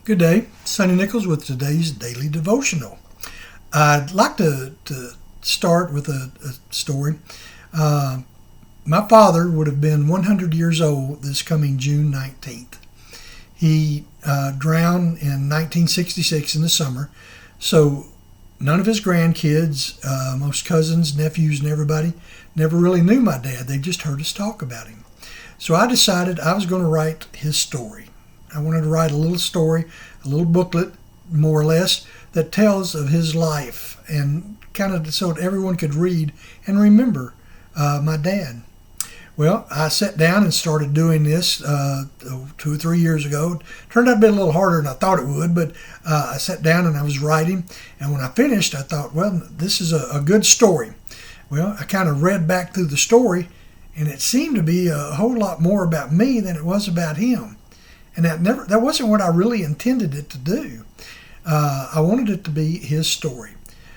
Good day, Sonny Nichols with today's daily devotional. I'd like to start with a story. My father would have been 100 years old this coming June 19th. He drowned in 1966 in the summer, so none of his grandkids, most cousins, nephews, and everybody never really knew my dad. They just heard us talk about him. So I decided I was going to write his story. I wanted to write a little story, a little booklet, more or less, that tells of his life and kind of so that everyone could read and remember my dad. Well, I sat down and started doing this 2 or 3 years ago. Turned out to be a little harder than I thought it would, but I sat down and I was writing. And when I finished, I thought, well, this is a good story. Well, I kind of read back through the story, and it seemed to be a whole lot more about me than it was about him. And that wasn't what I really intended it to do. I wanted it to be his story.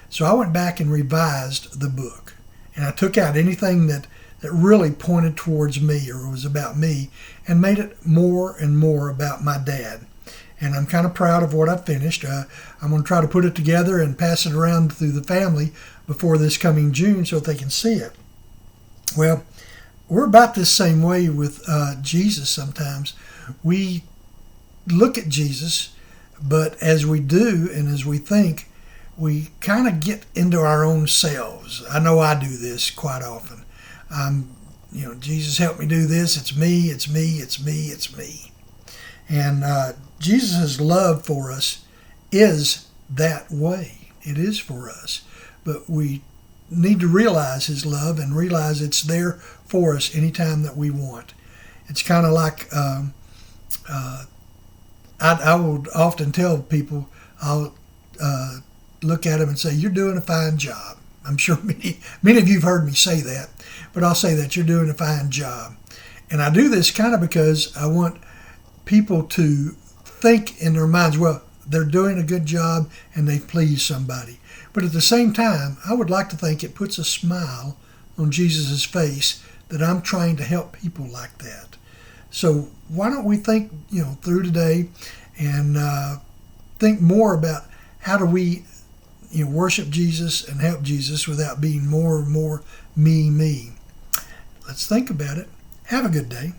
So I went back and revised the book. And I took out anything that really pointed towards me or was about me and made it more and more about my dad. And I'm kind of proud of what I finished. I'm going to try to put it together and pass it around through the family before this coming June so that they can see it. Well, we're about this same way with Jesus sometimes. We look at Jesus, but as we do and as we think, we kind of get into our own selves. I know I do this quite often. Jesus helped me do this. It's me, it's me, it's me, it's me. And Jesus' love for us is that way. It is for us. But we need to realize his love and realize it's there for us anytime that we want. It's kind of like I would often tell people, I'll look at them and say, you're doing a fine job. I'm sure many of you have heard me say that, but I'll say that you're doing a fine job. And I do this kind of because I want people to think in their minds, well, they're doing a good job and they've pleased somebody. But at the same time, I would like to think it puts a smile on Jesus' face that I'm trying to help people like that. So why don't we think, through today and think more about how do we, worship Jesus and help Jesus without being more and more me. Let's think about it. Have a good day.